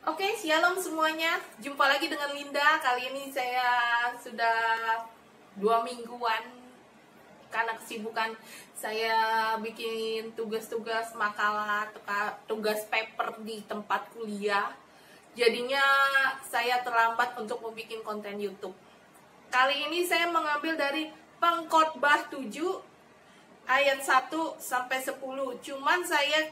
Oke, shalom semuanya. Jumpa lagi dengan Linda. Kali ini saya sudah 2 mingguan karena kesibukan saya bikin tugas-tugas makalah, tugas paper di tempat kuliah. Jadinya saya terlambat untuk membuat konten YouTube. Kali ini saya mengambil dari Pengkhotbah 7 ayat 1 sampai 10. Cuman saya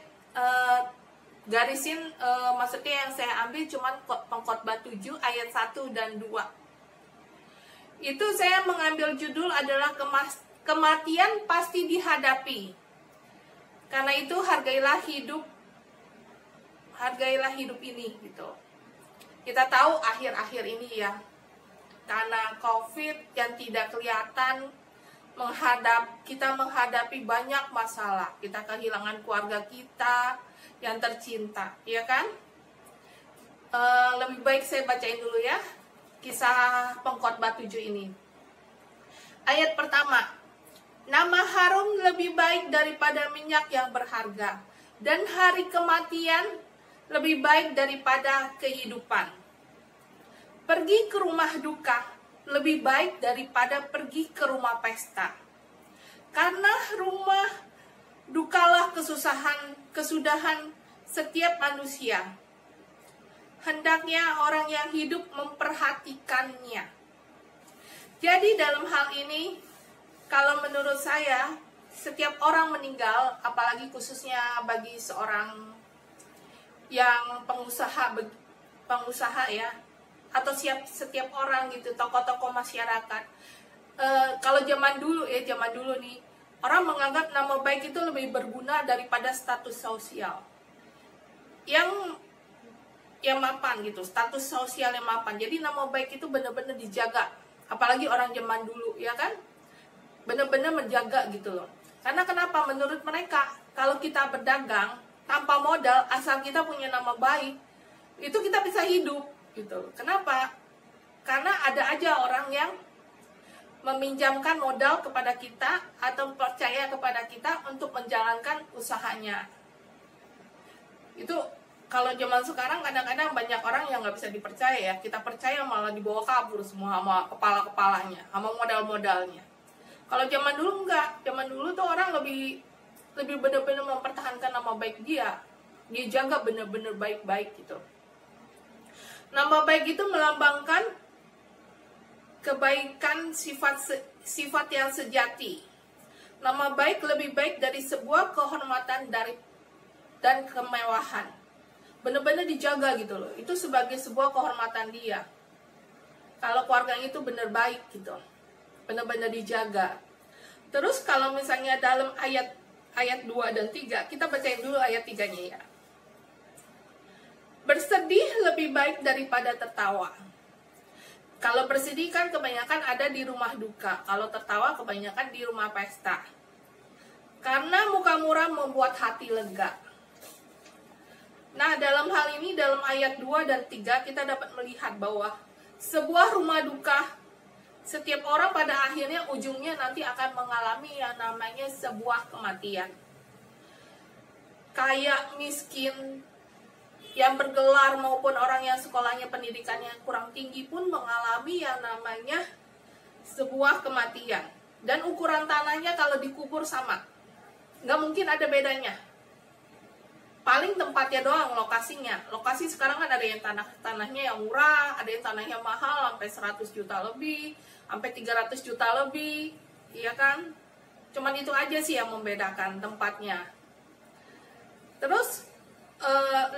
garisin, maksudnya yang saya ambil cuman Pengkhotbah 7 ayat 1 dan 2. Itu saya mengambil judul adalah kematian pasti dihadapi. Karena itu hargailah hidup ini gitu. Kita tahu akhir-akhir ini ya, karena COVID yang tidak kelihatan kita menghadapi banyak masalah. Kita kehilangan keluarga kita yang tercinta, ya kan? Lebih baik saya bacain dulu ya kisah Pengkhotbah 7 ini. Ayat pertama, nama harum lebih baik daripada minyak yang berharga, dan hari kematian lebih baik daripada kehidupan. Pergi ke rumah duka lebih baik daripada pergi ke rumah pesta. Karena rumah dukalah kesudahan setiap manusia. Hendaknya orang yang hidup memperhatikannya. Jadi dalam hal ini, kalau menurut saya, setiap orang meninggal, apalagi khususnya bagi seorang yang pengusaha ya, atau setiap orang gitu, tokoh-tokoh masyarakat. Kalau zaman dulu nih, orang menganggap nama baik itu lebih berguna daripada status sosial yang mapan gitu, status sosial yang mapan. Jadi nama baik itu benar-benar dijaga, apalagi orang zaman dulu ya kan, benar-benar menjaga gitu loh. Karena kenapa? Menurut mereka, kalau kita berdagang tanpa modal, asal kita punya nama baik, itu kita bisa hidup gitu. Kenapa? Karena ada aja orang yang meminjamkan modal kepada kita atau percaya kepada kita untuk menjalankan usahanya. Itu kalau zaman sekarang kadang-kadang banyak orang yang nggak bisa dipercaya ya. Kita percaya malah dibawa kabur semua sama kepala-kepalanya, sama modal-modalnya. Kalau zaman dulu enggak. Zaman dulu tuh orang lebih benar-benar mempertahankan nama baik dia. Dia jaga benar-benar baik-baik gitu. Nama baik itu melambangkan kebaikan, sifat yang sejati. Nama baik lebih baik dari sebuah kehormatan dan kemewahan. Benar-benar dijaga gitu loh. Itu sebagai sebuah kehormatan dia. Kalau keluarganya itu benar baik gitu. Benar-benar dijaga. Terus kalau misalnya dalam ayat 2 dan 3, kita bacain dulu ayat 3-nya ya. Bersedih lebih baik daripada tertawa. Kalau bersedih kan kebanyakan ada di rumah duka. Kalau tertawa kebanyakan di rumah pesta. Karena muka murah membuat hati lega. Nah, dalam hal ini, dalam ayat 2 dan 3, kita dapat melihat bahwa sebuah rumah duka, setiap orang pada akhirnya ujungnya nanti akan mengalami yang namanya sebuah kematian. Kaya, miskin, yang bergelar maupun orang yang sekolahnya pendidikannya kurang tinggi pun mengalami yang namanya sebuah kematian. Dan ukuran tanahnya kalau dikubur sama, nggak mungkin ada bedanya. Paling tempatnya doang, lokasinya. Lokasi sekarang kan ada yang tanahnya yang murah, ada yang tanahnya mahal sampai 100 juta lebih, sampai 300 juta lebih, iya kan? Cuman itu aja sih yang membedakan tempatnya. Terus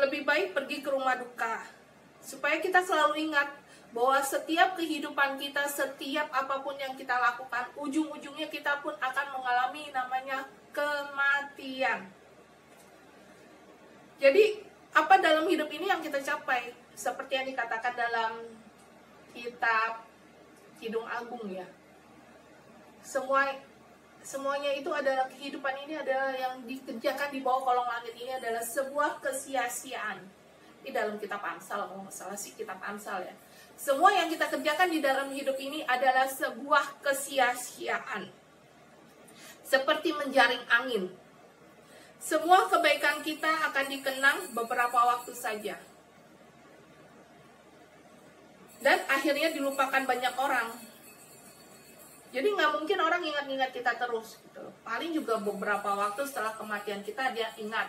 lebih baik pergi ke rumah duka, supaya kita selalu ingat bahwa setiap kehidupan kita, setiap apapun yang kita lakukan, ujung-ujungnya kita pun akan mengalami namanya kematian. Jadi apa dalam hidup ini yang kita capai? Seperti yang dikatakan dalam kitab Kidung Agung ya, semuanya itu adalah, kehidupan ini adalah yang dikerjakan di bawah kolong langit ini adalah sebuah kesia-siaan. Di dalam kitab Amsal, kalau nggak salah sih kitab Amsal ya. Semua yang kita kerjakan di dalam hidup ini adalah sebuah kesia-siaan. Seperti menjaring angin. Semua kebaikan kita akan dikenang beberapa waktu saja. dan akhirnya dilupakan banyak orang. Jadi nggak mungkin orang ingat-ingat kita terus gitu. Paling juga beberapa waktu setelah kematian kita dia ingat,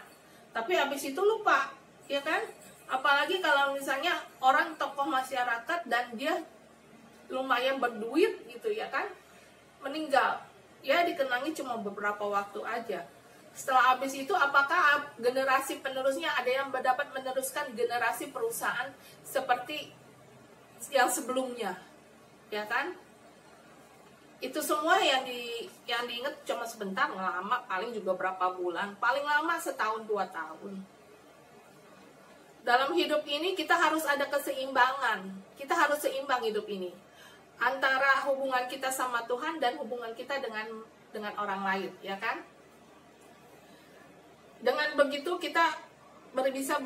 tapi habis itu lupa, ya kan? Apalagi kalau misalnya orang tokoh masyarakat dan dia lumayan berduit gitu, ya kan, meninggal, ya dikenangi cuma beberapa waktu aja. Setelah habis itu apakah generasi penerusnya ada yang dapat meneruskan generasi perusahaan seperti yang sebelumnya, ya kan? Itu semua yang diingat cuma sebentar, lama paling juga berapa bulan, paling lama setahun 2 tahun. Dalam hidup ini kita harus ada keseimbangan, kita harus seimbang hidup ini antara hubungan kita sama Tuhan dan hubungan kita dengan orang lain, ya kan? Dengan begitu kita bisa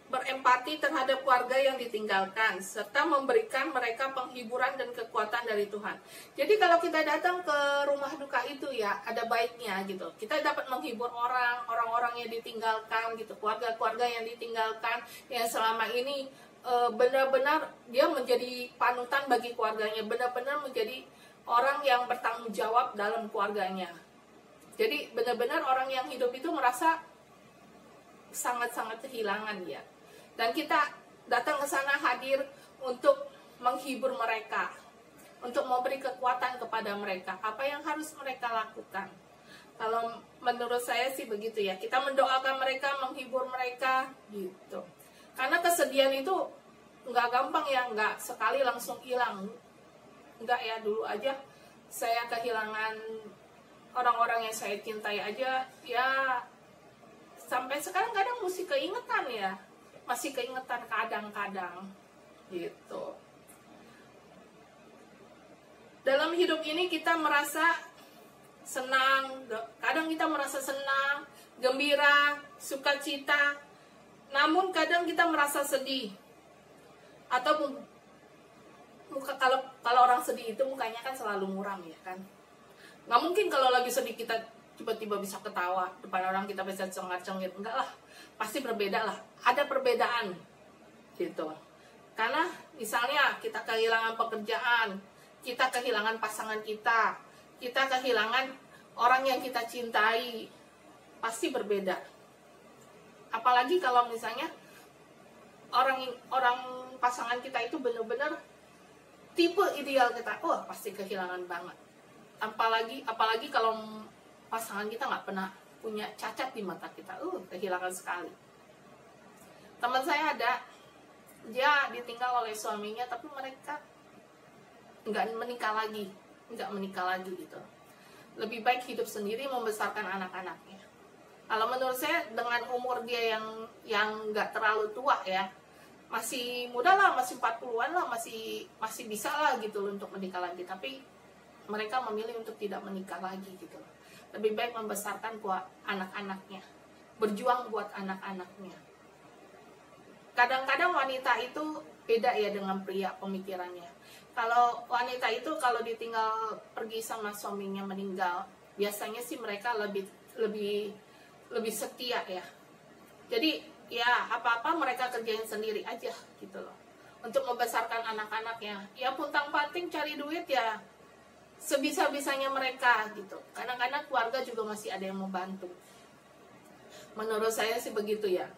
berempati terhadap keluarga yang ditinggalkan, serta memberikan mereka penghiburan dan kekuatan dari Tuhan. Jadi kalau kita datang ke rumah duka itu ya, ada baiknya gitu. Kita dapat menghibur orang-orang yang ditinggalkan gitu, keluarga-keluarga yang ditinggalkan, yang selama ini benar-benar dia menjadi panutan bagi keluarganya, benar-benar menjadi orang yang bertanggung jawab dalam keluarganya. Jadi benar-benar orang yang hidup itu merasa sangat-sangat kehilangan ya. Dan kita datang ke sana hadir untuk menghibur mereka, untuk memberi kekuatan kepada mereka. Apa yang harus mereka lakukan? Kalau menurut saya sih begitu ya. Kita mendoakan mereka, menghibur mereka gitu. Karena kesedihan itu nggak gampang ya, nggak sekali langsung hilang. Nggak ya, dulu aja saya kehilangan orang-orang yang saya cintai aja ya, sampai sekarang kadang masih keingetan ya, masih keingetan kadang-kadang gitu. Dalam hidup ini kita merasa senang, kadang kita merasa senang, gembira, sukacita, namun kadang kita merasa sedih. Atau kalau orang sedih itu mukanya kan selalu muram ya kan. Nggak mungkin kalau lagi sedih kita tiba-tiba bisa ketawa depan orang, kita bisa cengar-cengir, enggak lah, pasti berbeda lah, ada perbedaan gitu. Karena misalnya kita kehilangan pekerjaan, kita kehilangan pasangan kita kehilangan orang yang kita cintai, pasti berbeda. Apalagi kalau misalnya orang pasangan kita itu benar-benar tipe ideal kita, pasti kehilangan banget. Apalagi kalau pasangan kita nggak pernah punya cacat di mata kita, kehilangan sekali. Teman saya ada, dia ditinggal oleh suaminya, tapi mereka nggak menikah lagi gitu. Lebih baik hidup sendiri membesarkan anak-anaknya. Kalau menurut saya dengan umur dia yang nggak terlalu tua ya, masih muda lah, masih 40-an lah, masih bisa lah gitu untuk menikah lagi. Tapi mereka memilih untuk tidak menikah lagi gitu. Lebih baik membesarkan buat anak-anaknya, berjuang buat anak-anaknya. Kadang-kadang wanita itu beda ya dengan pria pemikirannya. Kalau wanita itu kalau ditinggal pergi sama suaminya meninggal, biasanya sih mereka lebih setia ya. Jadi ya apa-apa mereka kerjain sendiri aja gitu loh, untuk membesarkan anak-anaknya. Ya puntang-panting cari duit ya sebisa-bisanya mereka gitu. Kadang-kadang keluarga juga masih ada yang membantu. Menurut saya sih begitu ya.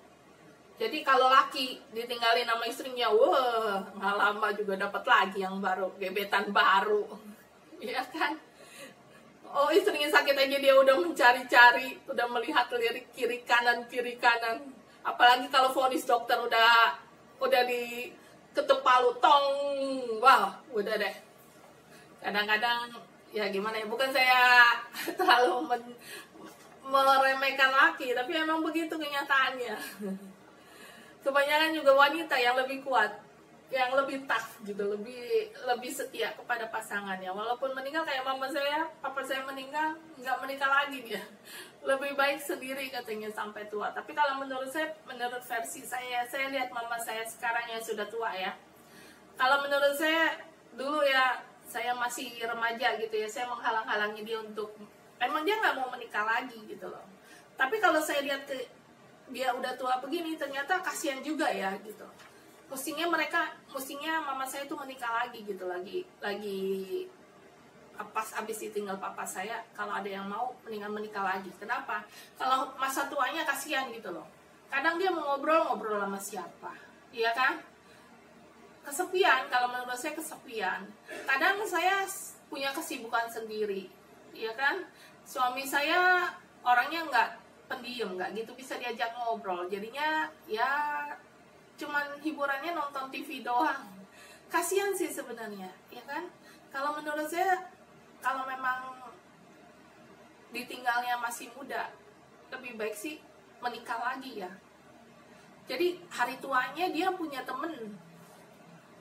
Jadi kalau laki ditinggalin sama istrinya, nggak lama juga dapat lagi yang baru, gebetan baru, ya kan? Istrinya sakit aja dia udah mencari-cari, udah melihat lirik kiri kanan. Apalagi kalau vonis dokter udah diketuk palu, tong, wah, udah deh. Kadang-kadang ya gimana ya, bukan saya terlalu meremehkan laki, tapi emang begitu kenyataannya. Kebanyakan juga wanita yang lebih kuat, yang lebih tough gitu, lebih setia kepada pasangannya. Walaupun meninggal kayak mama saya, papa saya meninggal, nggak menikah lagi dia. Lebih baik sendiri katanya sampai tua. Tapi kalau menurut saya, menurut versi saya lihat mama saya sekarang yang sudah tua ya. Kalau menurut saya dulu ya, saya masih remaja gitu ya, saya menghalang-halangi dia untuk, emang dia nggak mau menikah lagi gitu loh. Tapi kalau saya lihat dia udah tua begini, ternyata kasihan juga ya gitu. Mestinya mama saya tuh menikah lagi gitu, lagi pas abis ditinggal papa saya, kalau ada yang mau mendingan menikah lagi. Kenapa? Kalau masa tuanya kasihan gitu loh. Kadang dia mau ngobrol sama siapa, iya kan? Kesepian, kalau menurut saya kesepian. Kadang saya punya kesibukan sendiri, iya kan? Suami saya orangnya nggak pendiam, nggak gitu bisa diajak ngobrol. Jadinya ya cuman hiburannya nonton TV doang. Kasihan sih sebenarnya, ya kan? Kalau menurut saya, kalau memang ditinggalnya masih muda, lebih baik sih menikah lagi ya. Jadi hari tuanya dia punya temen,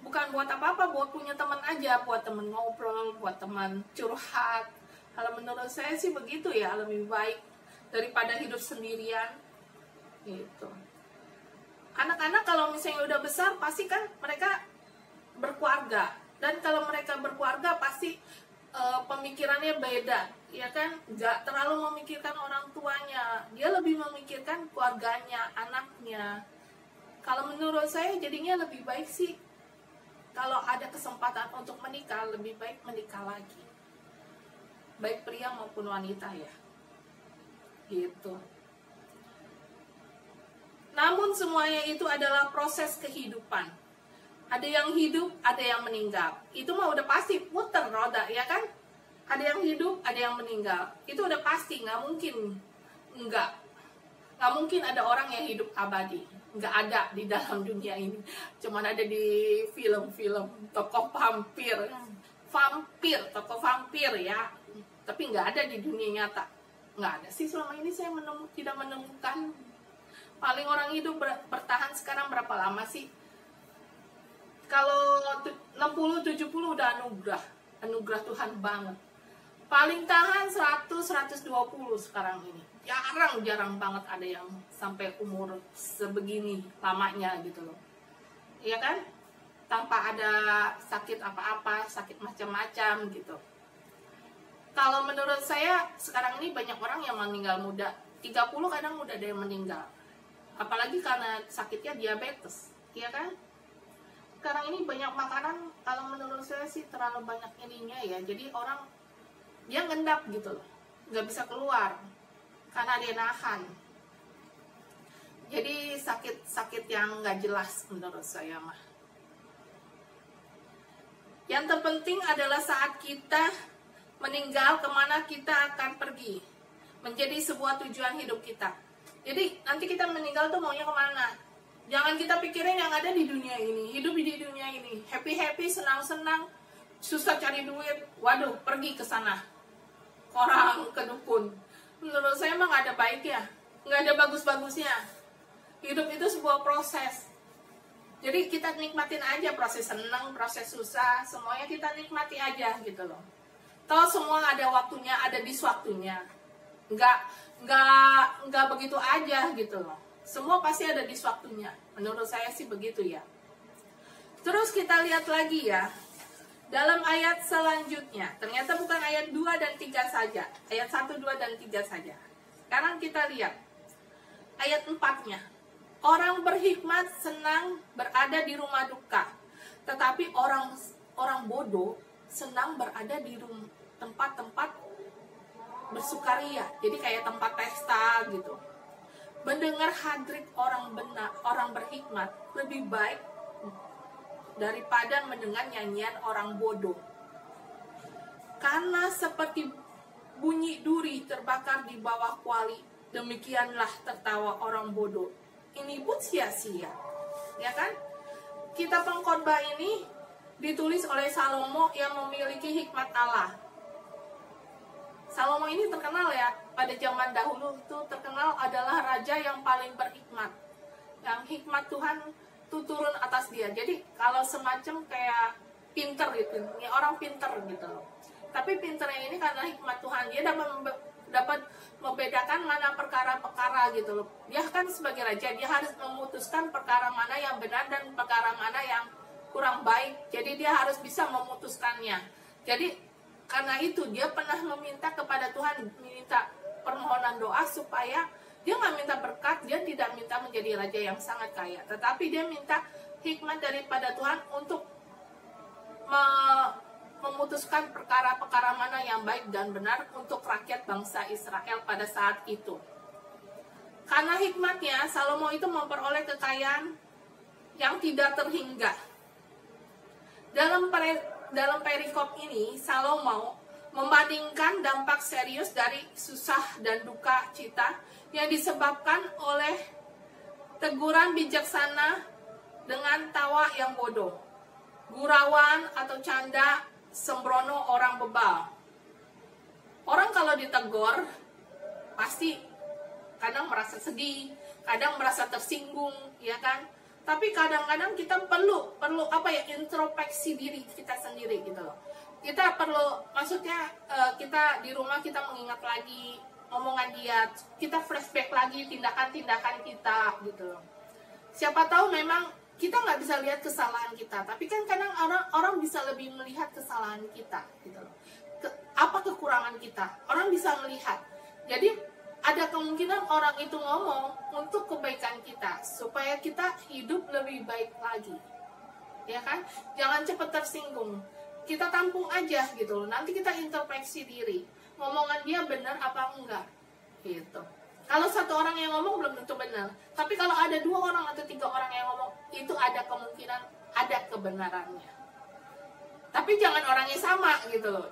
bukan buat apa-apa, buat punya teman aja, buat temen ngobrol, buat teman curhat. Kalau menurut saya sih begitu ya, lebih baik daripada hidup sendirian gitu. Anak-anak kalau misalnya udah besar, pasti kan mereka berkeluarga, dan kalau mereka berkeluarga pasti pemikirannya beda, ya kan? Nggak terlalu memikirkan orang tuanya, dia lebih memikirkan keluarganya, anaknya. Kalau menurut saya jadinya lebih baik sih, kalau ada kesempatan untuk menikah, lebih baik menikah lagi, baik pria maupun wanita ya, gitu. Namun semuanya itu adalah proses kehidupan. Ada yang hidup, ada yang meninggal. Itu mah udah pasti, puter roda, ya kan? Ada yang hidup, ada yang meninggal. Itu udah pasti, nggak mungkin enggak. Nggak mungkin ada orang yang hidup abadi. Nggak ada di dalam dunia ini. Cuman ada di film-film, tokoh vampir. Tokoh vampir ya. Tapi nggak ada di dunia nyata. Nggak ada sih, selama ini saya tidak menemukan. Paling orang hidup bertahan sekarang berapa lama sih? Kalau 60-70 udah anugerah Tuhan banget. Paling tahan 100-120 sekarang ini. Jarang banget ada yang sampai umur sebegini lamanya gitu loh. Iya kan? Tanpa ada sakit apa-apa, sakit macam-macam gitu. Kalau menurut saya sekarang ini banyak orang yang meninggal muda. 30 kadang udah ada yang meninggal. Apalagi karena sakitnya diabetes, iya kan? Sekarang ini banyak makanan, kalau menurut saya sih terlalu banyak ininya ya. Jadi orang, dia ngendap gitu loh, nggak bisa keluar karena dia nahan. Jadi sakit yang nggak jelas menurut saya mah. Yang terpenting adalah saat kita meninggal, kemana kita akan pergi, menjadi sebuah tujuan hidup kita. Jadi nanti kita meninggal tuh maunya kemana? Jangan kita pikirin yang ada di dunia ini, hidup di dunia ini, happy-happy, senang-senang, susah cari duit, waduh, pergi ke sana, orang ke dukun. Menurut saya emang nggak ada baiknya, nggak ada bagus-bagusnya. Hidup itu sebuah proses. Jadi kita nikmatin aja proses senang, proses susah, semuanya kita nikmati aja gitu loh. Toh semua ada waktunya, ada di waktunya. Nggak begitu aja gitu loh. Semua pasti ada di waktunya. Menurut saya sih begitu ya. Terus kita lihat lagi ya. Dalam ayat selanjutnya. Ternyata bukan ayat 2 dan 3 saja. Ayat 1, 2, dan 3 saja. Sekarang kita lihat ayat 4-nya. Orang berhikmat senang berada di rumah duka. Tetapi orang bodoh senang berada di tempat-tempat bersukaria. Jadi kayak tempat pesta gitu. Mendengar hadrik orang berhikmat lebih baik daripada mendengar nyanyian orang bodoh. Karena seperti bunyi duri terbakar di bawah kuali, demikianlah tertawa orang bodoh. Ini pun sia-sia, ya kan? Kitab Pengkhotbah ini ditulis oleh Salomo yang memiliki hikmat Allah. Salomo ini terkenal ya, pada zaman dahulu itu terkenal adalah raja yang paling berhikmat. Yang hikmat Tuhan itu turun atas dia. Jadi kalau semacam kayak pinter gitu, ini orang pinter gitu. Tapi pinternya ini karena hikmat Tuhan, dia dapat membedakan mana perkara-perkara gitu loh. Dia kan sebagai raja, dia harus memutuskan perkara mana yang benar dan perkara mana yang kurang baik. Jadi dia harus bisa memutuskannya. Jadi karena itu dia pernah meminta kepada Tuhan, minta permohonan doa supaya dia nggak minta berkat, dia tidak minta menjadi raja yang sangat kaya, tetapi dia minta hikmat daripada Tuhan untuk memutuskan perkara-perkara mana yang baik dan benar untuk rakyat bangsa Israel pada saat itu. Karena hikmatnya, Salomo itu memperoleh kekayaan yang tidak terhingga. Dalam perikop ini, Salomo membandingkan dampak serius dari susah dan duka cita yang disebabkan oleh teguran bijaksana dengan tawa yang bodoh, gurauan atau canda sembrono orang bebal. Orang kalau ditegur pasti kadang merasa sedih, kadang merasa tersinggung, ya kan? Tapi kadang-kadang kita perlu introspeksi diri kita sendiri gitu loh. Kita perlu, maksudnya kita di rumah kita mengingat lagi omongan dia, kita flashback lagi tindakan-tindakan kita gitu loh. Siapa tahu memang kita nggak bisa lihat kesalahan kita, tapi kan kadang orang bisa lebih melihat kesalahan kita gitu loh. Apa kekurangan kita, orang bisa melihat. Jadi ada kemungkinan orang itu ngomong untuk kebaikan kita, supaya kita hidup lebih baik lagi, ya kan? Jangan cepat tersinggung, kita tampung aja gitu loh. Nanti kita introspeksi diri, ngomongan dia benar apa enggak gitu. Kalau satu orang yang ngomong belum tentu benar, tapi kalau ada 2 orang atau 3 orang yang ngomong, itu ada kemungkinan ada kebenarannya. Tapi jangan orangnya sama gitu loh,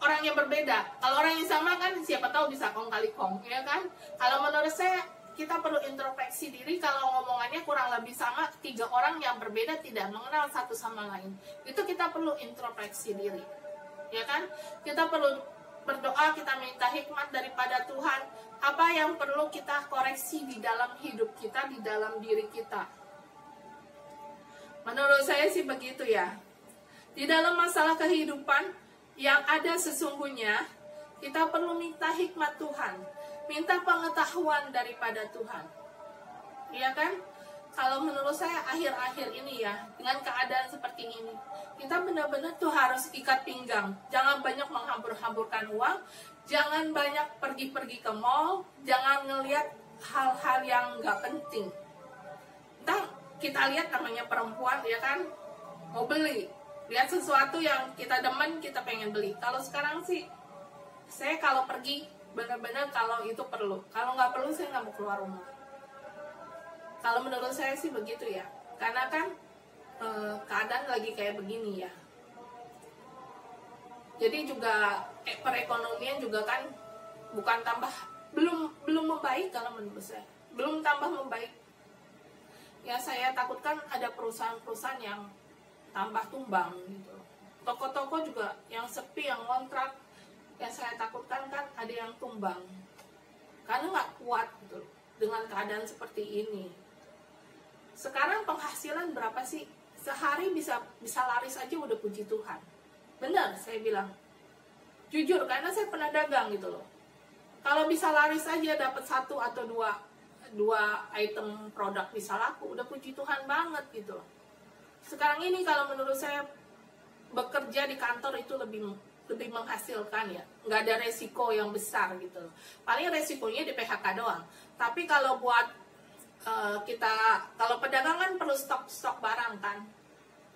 orangnya berbeda. Kalau orang yang sama kan siapa tahu bisa kong kali kong, ya kan? Kalau menurut saya kita perlu introspeksi diri. Kalau ngomongannya kurang lebih sama, 3 orang yang berbeda tidak mengenal satu sama lain, itu kita perlu introspeksi diri, ya kan? Kita perlu berdoa, kita minta hikmat daripada Tuhan. Apa yang perlu kita koreksi di dalam hidup kita, di dalam diri kita. Menurut saya sih begitu ya. Di dalam masalah kehidupan yang ada sesungguhnya, kita perlu minta hikmat Tuhan, minta pengetahuan daripada Tuhan, iya kan? Kalau menurut saya akhir-akhir ini ya, dengan keadaan seperti ini, kita benar-benar tuh harus ikat pinggang. Jangan banyak menghambur-hamburkan uang, jangan banyak pergi-pergi ke mall, jangan ngelihat hal-hal yang nggak penting. Entah kita lihat namanya perempuan, ya kan, mau beli, lihat sesuatu yang kita demen, kita pengen beli. Kalau sekarang sih, saya kalau pergi benar-benar kalau itu perlu. Kalau nggak perlu, saya nggak mau keluar rumah. Kalau menurut saya sih begitu ya. Karena kan keadaan lagi kayak begini ya. Jadi juga perekonomian juga kan bukan tambah, belum membaik kalau menurut saya. Belum tambah membaik. Ya saya takutkan ada perusahaan-perusahaan yang tambah tumbang gitu. Toko-toko juga yang sepi, yang kontrak, yang saya takutkan kan ada yang tumbang. Karena nggak kuat gitu dengan keadaan seperti ini. Sekarang penghasilan berapa sih? Sehari bisa laris aja udah puji Tuhan. Benar saya bilang. Jujur, karena saya pernah dagang gitu loh. Kalau bisa laris aja dapat 1 atau 2 item produk bisa laku, udah puji Tuhan banget gitu loh. Sekarang ini kalau menurut saya bekerja di kantor itu lebih menghasilkan ya. Nggak ada resiko yang besar gitu loh. Paling resikonya di PHK doang. Tapi kalau buat kalau pedagang kan perlu stok barang kan,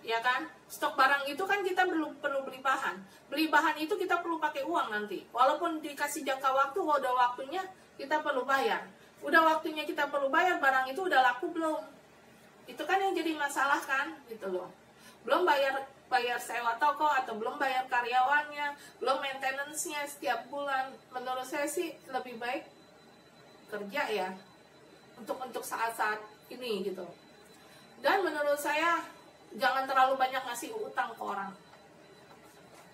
ya kan? Stok barang itu kan kita perlu beli bahan. Beli bahan itu kita perlu pakai uang nanti. Walaupun dikasih jangka waktu, udah waktunya kita perlu bayar. Udah waktunya kita perlu bayar, barang itu udah laku belum? Itu kan yang jadi masalah kan, gitu loh. Belum bayar sewa toko atau belum bayar karyawannya, belum maintenance-nya setiap bulan. Menurut saya sih lebih baik kerja ya. Untuk saat-saat ini gitu. Dan menurut saya jangan terlalu banyak ngasih utang ke orang.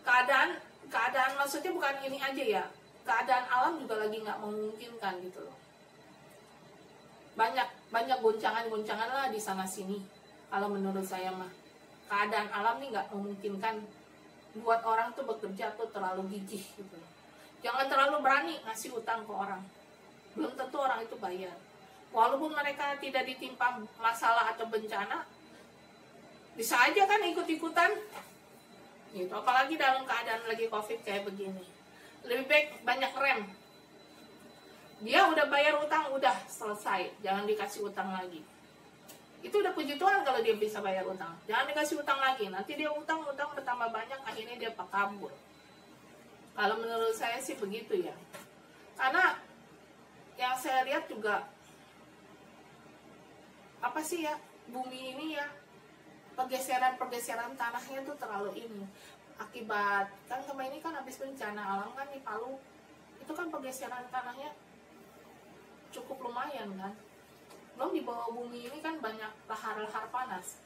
Keadaan maksudnya bukan ini aja ya. Keadaan alam juga lagi nggak memungkinkan gitu loh. Banyak goncangan-goncangan lah di sana sini. Kalau menurut saya mah keadaan alam nih nggak memungkinkan buat orang tuh bekerja tuh terlalu gigih gitu. Jangan terlalu berani ngasih utang ke orang. Belum tentu orang itu bayar. Walaupun mereka tidak ditimpa masalah atau bencana, bisa aja kan ikut-ikutan gitu. Apalagi dalam keadaan lagi COVID kayak begini. Lebih baik banyak rem. Dia udah bayar utang, udah selesai, jangan dikasih utang lagi. Itu udah puji Tuhan kalau dia bisa bayar utang. Jangan dikasih utang lagi, nanti dia utang bertambah banyak, akhirnya dia kabur. Kalau menurut saya sih begitu ya. Karena yang saya lihat juga, apa sih ya, bumi ini ya, pergeseran tanahnya tuh terlalu ini. Akibat, kan kemarin ini kan habis bencana alam kan di Palu, itu kan pergeseran tanahnya cukup lumayan kan. Belum di bawah bumi ini kan banyak lahar-lahar panas.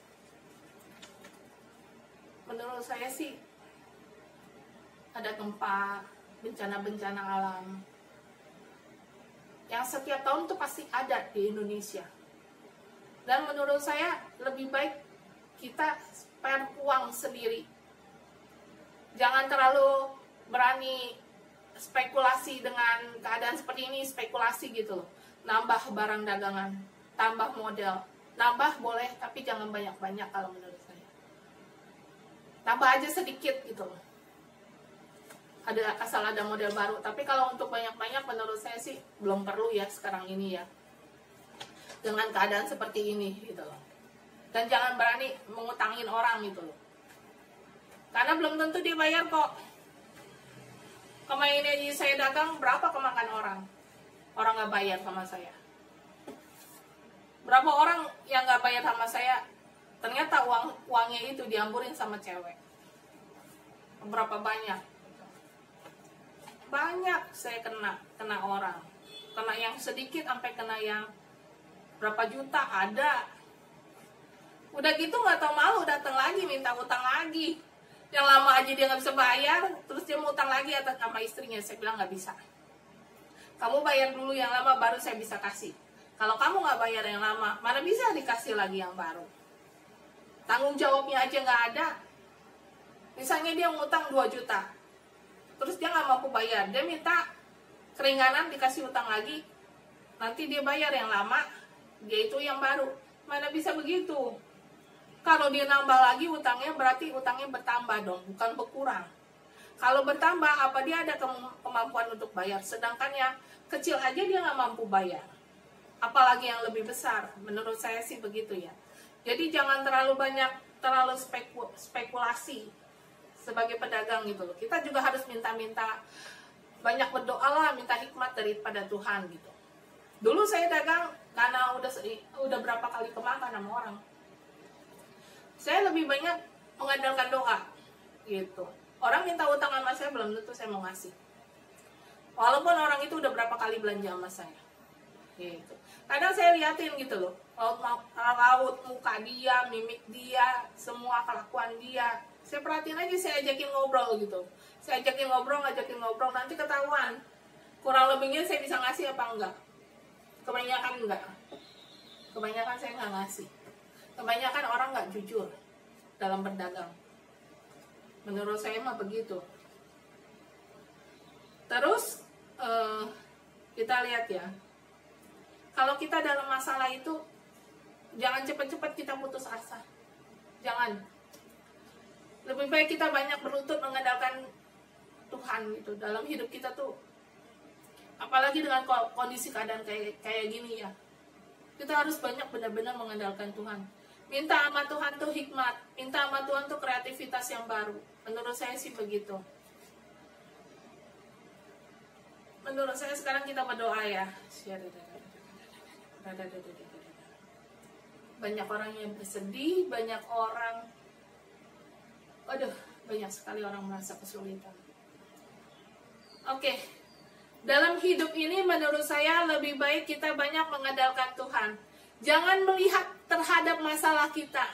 Menurut saya sih ada gempa, bencana-bencana alam yang setiap tahun tuh pasti ada di Indonesia. Dan menurut saya lebih baik kita spare uang sendiri. Jangan terlalu berani spekulasi dengan keadaan seperti ini, spekulasi gitu loh. Nambah barang dagangan, tambah modal, nambah boleh tapi jangan banyak-banyak kalau menurut saya. Tambah aja sedikit gitu loh. Asal ada model baru, tapi kalau untuk banyak-banyak menurut saya sih belum perlu ya sekarang ini ya. Dengan keadaan seperti ini gitu loh. Dan jangan berani mengutangin orang gitu loh. Karena belum tentu dia bayar kok. Kemarin aja saya dagang, berapa kemakan orang? Orang nggak bayar sama saya. Berapa orang yang nggak bayar sama saya, ternyata uangnya itu diamburin sama cewek. Berapa banyak? Banyak saya kena orang. Kena yang sedikit sampai kena yang berapa juta ada. Udah gitu nggak tau malu, datang lagi minta utang lagi. Yang lama aja dia nggak bisa bayar, terus dia mau utang lagi atas nama istrinya. Saya bilang nggak bisa. Kamu bayar dulu yang lama, baru saya bisa kasih. Kalau kamu nggak bayar yang lama, mana bisa dikasih lagi yang baru? Tanggung jawabnya aja nggak ada. Misalnya dia ngutang 2 juta, terus dia nggak mampu bayar, dia minta keringanan dikasih utang lagi, nanti dia bayar yang lama, dia itu yang baru. Mana bisa begitu? Kalau dia nambah lagi utangnya, berarti utangnya bertambah dong, bukan berkurang. Kalau bertambah, apa dia ada kemampuan untuk bayar? Sedangkan yang kecil aja dia nggak mampu bayar. Apalagi yang lebih besar. Menurut saya sih begitu ya. Jadi jangan terlalu spekulasi sebagai pedagang gitu loh. Kita juga harus minta-minta, banyak berdoa lah, minta hikmat daripada Tuhan gitu. Dulu saya dagang karena udah berapa kali kemakan sama orang. Saya lebih banyak mengandalkan doa gitu. Orang minta utang sama saya, belum tentu saya mau ngasih. Walaupun orang itu udah berapa kali belanja sama saya. Gitu. Kadang saya liatin gitu loh, raut muka dia, mimik dia, semua kelakuan dia. Saya perhatiin aja, saya ajakin ngobrol gitu. Saya ajakin ngobrol, nanti ketahuan. Kurang lebihnya saya bisa ngasih apa enggak. Kebanyakan enggak. Kebanyakan saya nggak ngasih. Kebanyakan orang nggak jujur dalam berdagang. Menurut saya mah begitu. Terus kita lihat ya, kalau kita dalam masalah itu jangan cepat-cepat kita putus asa. Jangan. Lebih baik kita banyak berlutut mengandalkan Tuhan gitu dalam hidup kita tuh. Apalagi dengan kondisi keadaan kayak gini ya. Kita harus banyak benar-benar mengandalkan Tuhan. Minta sama Tuhan tuh hikmat, minta sama Tuhan tuh kreativitas yang baru. Menurut saya sih begitu. Menurut saya sekarang kita berdoa ya. Banyak orang yang bersedih, banyak orang, banyak sekali orang merasa kesulitan. Oke, dalam hidup ini menurut saya lebih baik kita banyak mengandalkan Tuhan. Jangan melihat terhadap masalah kita,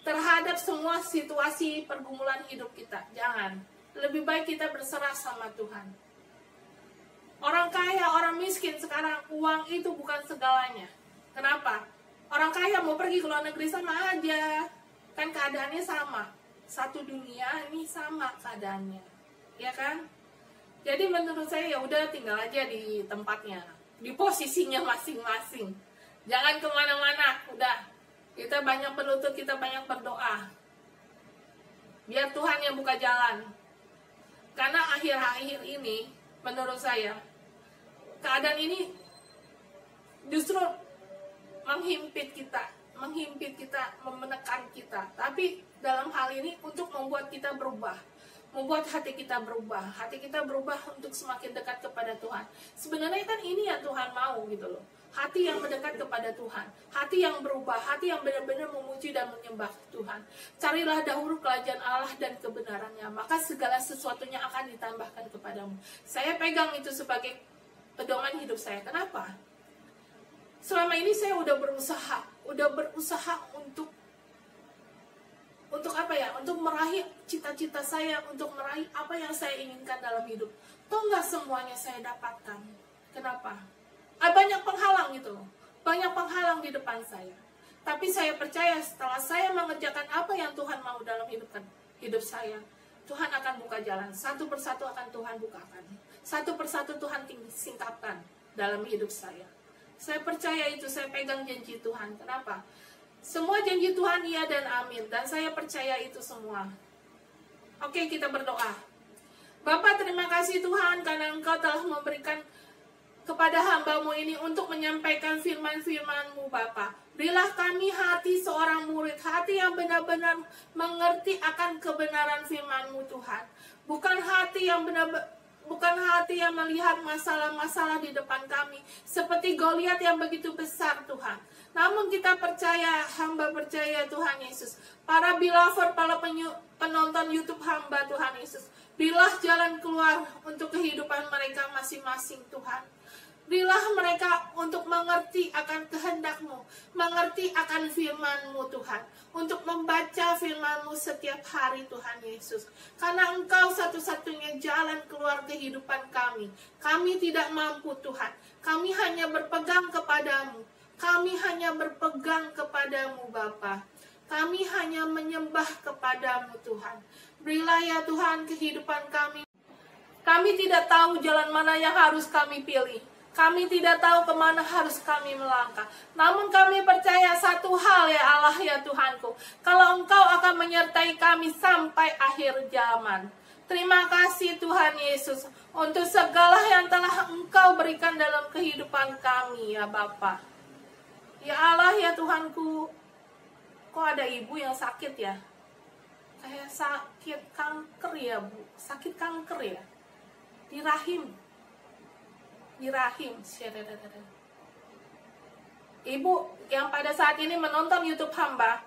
terhadap semua situasi pergumulan hidup kita. Jangan. Lebih baik kita berserah sama Tuhan. Orang kaya, orang miskin sekarang, uang itu bukan segalanya. Kenapa? Orang kaya mau pergi ke luar negeri sama aja. Kan keadaannya sama. Satu dunia ini sama keadaannya. Ya kan? Jadi menurut saya ya udah tinggal aja di tempatnya. Di posisinya masing-masing. Jangan kemana-mana. Udah. Kita banyak berlutut, kita banyak berdoa. Biar Tuhan yang buka jalan. Karena akhir-akhir ini, menurut saya, keadaan ini justru menghimpit kita, menghimpit kita, menekan kita. Tapi dalam hal ini untuk membuat kita berubah, membuat hati kita berubah. Hati kita berubah untuk semakin dekat kepada Tuhan. Sebenarnya kan ini yang Tuhan mau gitu loh. Hati yang mendekat kepada Tuhan, hati yang berubah, hati yang benar-benar memuji dan menyembah Tuhan. Carilah dahulu kerajaan Allah dan kebenarannya, maka segala sesuatunya akan ditambahkan kepadamu. Saya pegang itu sebagai pedoman hidup saya. Kenapa? Selama ini saya udah berusaha untuk apa ya? Untuk meraih cita-cita saya, untuk meraih apa yang saya inginkan dalam hidup. Toh nggak semuanya saya dapatkan. Kenapa? Banyak penghalang gitu, banyak penghalang di depan saya. Tapi saya percaya setelah saya mengerjakan apa yang Tuhan mau dalam hidup saya, Tuhan akan buka jalan. Satu persatu akan Tuhan bukakan. Satu persatu Tuhan singkapkan dalam hidup saya. Saya percaya itu, saya pegang janji Tuhan. Kenapa? Semua janji Tuhan iya dan amin. Dan saya percaya itu semua. Oke, kita berdoa. Bapa, terima kasih Tuhan karena Engkau telah memberikan kepada hamba-Mu ini untuk menyampaikan firman-firman-Mu, Bapa. Berilah kami hati seorang murid, hati yang benar-benar mengerti akan kebenaran firman-Mu, Tuhan. Bukan hati yang melihat masalah-masalah di depan kami, seperti Goliat yang begitu besar, Tuhan. Namun kita percaya, hamba percaya Tuhan Yesus. Para beloved, para penonton YouTube hamba Tuhan Yesus, berilah jalan keluar untuk kehidupan mereka masing-masing, Tuhan. Berilah mereka untuk mengerti akan kehendak-Mu, mengerti akan firman-Mu, Tuhan. Untuk membaca firman-Mu setiap hari, Tuhan Yesus. Karena Engkau satu-satunya jalan keluar kehidupan kami. Kami tidak mampu, Tuhan. Kami hanya berpegang kepadamu. Kami hanya berpegang kepadamu, Bapa. Kami hanya menyembah kepadamu, Tuhan. Berilah ya Tuhan kehidupan kami. Kami tidak tahu jalan mana yang harus kami pilih. Kami tidak tahu kemana harus kami melangkah. Namun kami percaya satu hal ya Allah ya Tuhanku. Kalau Engkau akan menyertai kami sampai akhir zaman. Terima kasih Tuhan Yesus. Untuk segala yang telah Engkau berikan dalam kehidupan kami ya Bapa. Ya Allah ya Tuhanku. Kok ada ibu yang sakit ya? Kayak sakit kanker ya Bu. Sakit kanker ya. Di rahim. Ibu yang pada saat ini menonton YouTube hamba,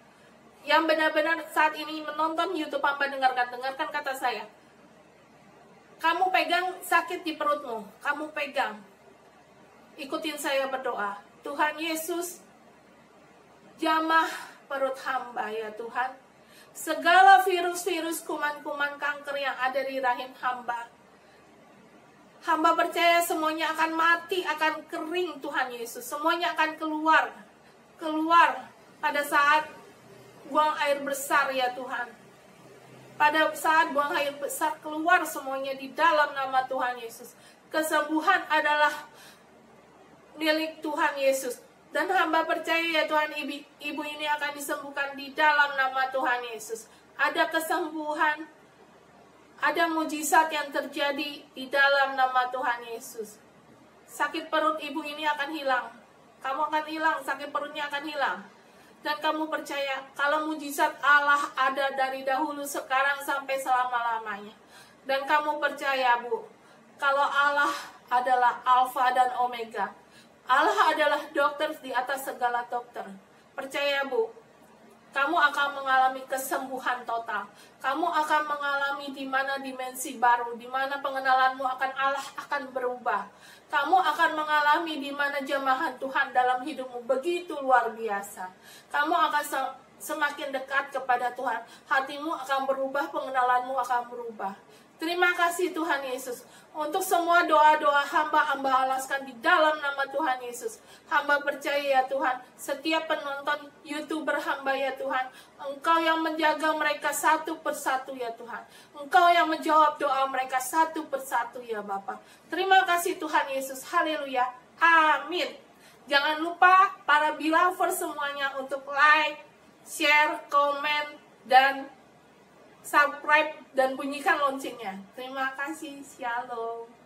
yang benar-benar saat ini menonton YouTube hamba, dengarkan kata saya. Kamu pegang sakit di perutmu, kamu pegang. Ikutin saya berdoa. Tuhan Yesus, jamah perut hamba ya Tuhan. Segala virus-virus, kuman-kuman kanker yang ada di rahim hamba, hamba percaya semuanya akan mati, akan kering Tuhan Yesus. Semuanya akan keluar pada saat buang air besar ya Tuhan. Pada saat buang air besar keluar semuanya di dalam nama Tuhan Yesus. Kesembuhan adalah milik Tuhan Yesus. Dan hamba percaya ya Tuhan, ibu ini akan disembuhkan di dalam nama Tuhan Yesus. Ada kesembuhan, ada mujizat yang terjadi di dalam nama Tuhan Yesus. Sakit perut ibu ini akan hilang. Kamu akan hilang, sakit perutnya akan hilang. Dan kamu percaya kalau mujizat Allah ada dari dahulu, sekarang sampai selama-lamanya. Dan kamu percaya Bu, kalau Allah adalah Alfa dan Omega. Allah adalah dokter di atas segala dokter. Percaya Bu, kamu akan mengalami kesembuhan total. Kamu akan mengalami di mana dimensi baru, di mana pengenalanmu akan Allah akan berubah. Kamu akan mengalami di mana jamahan Tuhan dalam hidupmu begitu luar biasa. Kamu akan semakin dekat kepada Tuhan. Hatimu akan berubah, pengenalanmu akan berubah. Terima kasih Tuhan Yesus. Untuk semua doa-doa hamba alaskan di dalam nama Tuhan Yesus. Hamba percaya ya Tuhan, setiap penonton YouTuber hamba ya Tuhan, Engkau yang menjaga mereka satu persatu ya Tuhan. Engkau yang menjawab doa mereka satu persatu ya Bapa. Terima kasih Tuhan Yesus. Haleluya. Amin. Jangan lupa para beloved semuanya untuk like, share, komen, dan subscribe dan bunyikan loncengnya. Terima kasih. Shalom.